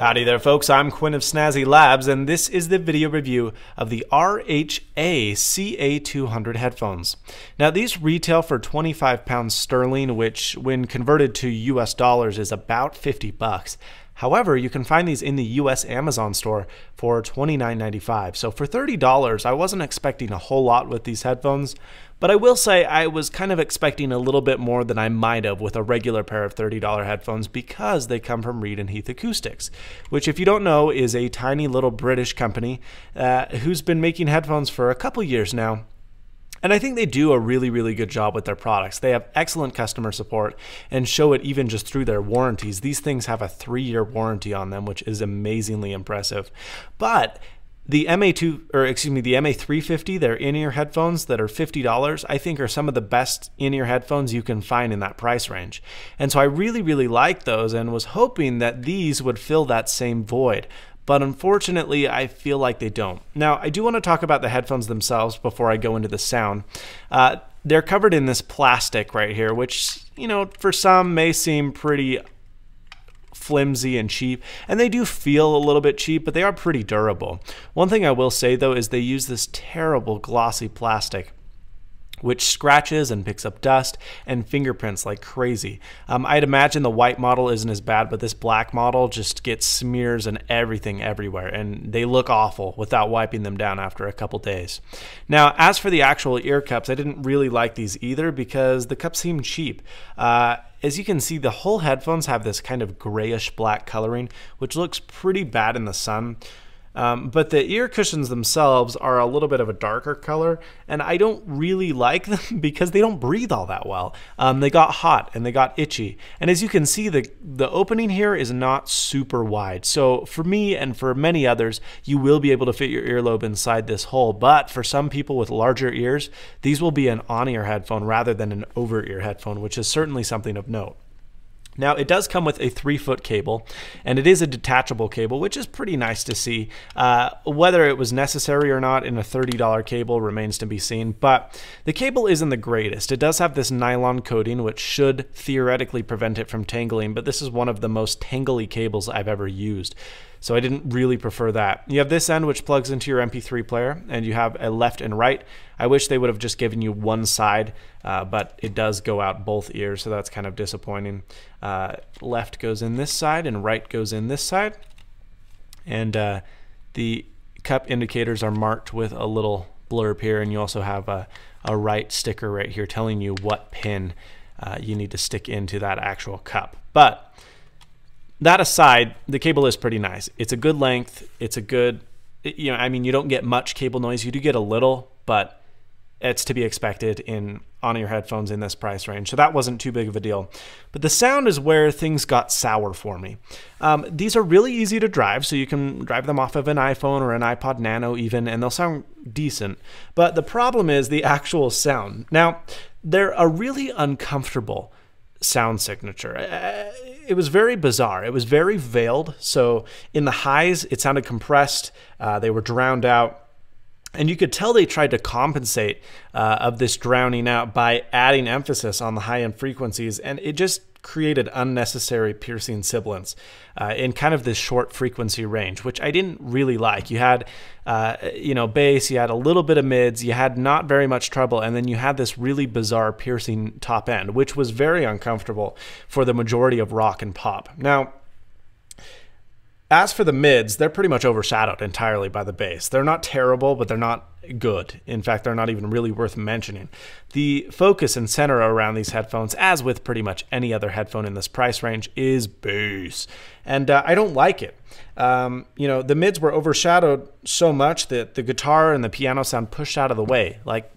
Howdy there folks, I'm Quinn of Snazzy Labs and this is the video review of the RHA CA-200 headphones. Now these retail for £25 sterling, which when converted to US dollars is about 50 bucks. However, you can find these in the US Amazon store for $29.95. So for $30, I wasn't expecting a whole lot with these headphones, but I will say I was kind of expecting a little bit more than I might have with a regular pair of $30 headphones because they come from Reed & Heath Acoustics, which if you don't know is a tiny little British company who's been making headphones for a couple years now. And I think they do a really good job with their products. They have excellent customer support and show it even just through their warranties. These things have a 3-year warranty on them, which is amazingly impressive. But the the MA350, their in-ear headphones that are $50, I think are some of the best in-ear headphones you can find in that price range. And so I really like those and was hoping that these would fill that same void. But unfortunately, I feel like they don't. Now, I do want to talk about the headphones themselves before I go into the sound. They're covered in this plastic right here, which, you know, for some may seem pretty flimsy and cheap, and they do feel a little bit cheap, but they are pretty durable. One thing I will say though is they use this terrible glossy plastic which scratches and picks up dust and fingerprints like crazy. I'd imagine the white model isn't as bad, but this black model just gets smears and everything everywhere, and they look awful without wiping them down after a couple days. Now, as for the actual ear cups, I didn't really like these either because the cups seem cheap. As you can see, the whole headphones have this kind of grayish black coloring, which looks pretty bad in the sun. But the ear cushions themselves are a little bit of a darker color, and I don't really like them because they don't breathe all that well. They got hot and they got itchy. And as you can see, the opening here is not super wide. So for me and for many others, you will be able to fit your earlobe inside this hole. But for some people with larger ears, these will be an on-ear headphone rather than an over-ear headphone, which is certainly something of note. Now, it does come with a 3-foot cable, and it is a detachable cable, which is pretty nice to see. Whether it was necessary or not in a $30 cable remains to be seen, but the cable isn't the greatest. It does have this nylon coating, which should theoretically prevent it from tangling, but this is one of the most tangly cables I've ever used. So I didn't really prefer that. You have this end which plugs into your MP3 player, and you have a left and right. I wish they would have just given you one side, but it does go out both ears, so that's kind of disappointing. Left goes in this side and right goes in this side. And the cup indicators are marked with a little blurb here, and you also have a right sticker right here telling you what pin you need to stick into that actual cup. But that aside, the cable is pretty nice. It's a good length. It's a good, you know, I mean, you don't get much cable noise. You do get a little, but it's to be expected in on-ear headphones in this price range. So that wasn't too big of a deal. But the sound is where things got sour for me. These are really easy to drive, so you can drive them off of an iPhone or an iPod Nano even, and they'll sound decent. But the problem is the actual sound. Now, they're a really uncomfortable sound signature. It was very bizarre. It was very veiled. So in the highs, it sounded compressed. They were drowned out. And you could tell they tried to compensate of this drowning out by adding emphasis on the high-end frequencies, and it just created unnecessary piercing sibilance in kind of this short frequency range, which I didn't really like. You had, you know, bass, you had a little bit of mids, you had not very much treble, and then you had this really bizarre piercing top end, which was very uncomfortable for the majority of rock and pop. Now, as for the mids, they're pretty much overshadowed entirely by the bass. They're not terrible, but they're not good. In fact, they're not even really worth mentioning. The focus and center around these headphones, as with pretty much any other headphone in this price range, is bass. And I don't like it. You know, the mids were overshadowed so much that the guitar and the piano sound pushed out of the way. Like,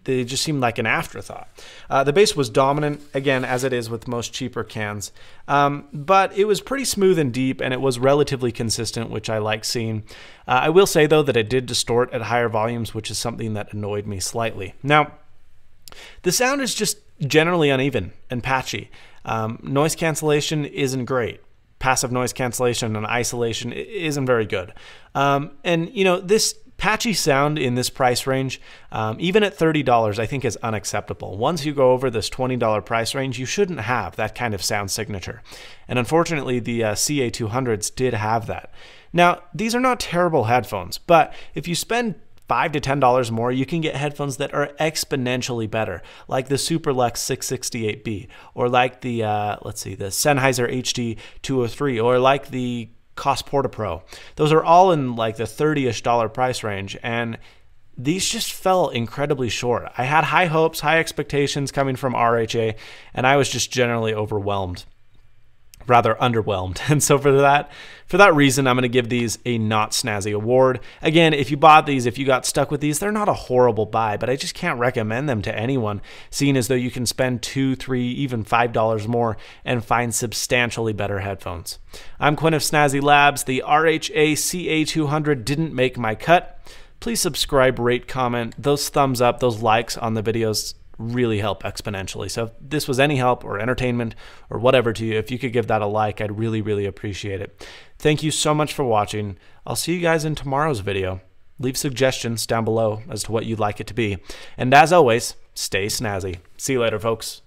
they just seemed like an afterthought. The bass was dominant, again, as it is with most cheaper cans. But it was pretty smooth and deep, and it was relatively consistent, which I like seeing. I will say, though, that it did distort at higher volumes, which is something that annoyed me slightly. Now, the sound is just generally uneven and patchy. Noise cancellation isn't great. Passive noise cancellation and isolation isn't very good. And, you know, this Patchy sound in this price range, even at $30, I think is unacceptable. Once you go over this $20 price range, you shouldn't have that kind of sound signature. And unfortunately, the CA-200s did have that. Now, these are not terrible headphones, but if you spend $5 to $10 more, you can get headphones that are exponentially better, like the Superlex 668B, or like the, the Sennheiser HD203, or like the Koss Porta Pro. Those are all in like the $30-ish price range, and these just fell incredibly short. I had high hopes, high expectations coming from RHA, and I was just generally overwhelmed. Rather underwhelmed. And so for that reason, I'm going to give these a Not Snazzy award. Again, if you bought these, if you got stuck with these, they're not a horrible buy, but I just can't recommend them to anyone, seeing as though you can spend $2, $3, even $5 more and find substantially better headphones. I'm Quinn of Snazzy Labs. The RHA CA-200 didn't make my cut. Please subscribe, rate, comment. Those thumbs up, those likes on the videos really help exponentially. So if this was any help or entertainment or whatever to you, if you could give that a like, I'd really, really appreciate it. Thank you so much for watching. I'll see you guys in tomorrow's video. Leave suggestions down below as to what you'd like it to be. And as always, stay snazzy. See you later, folks.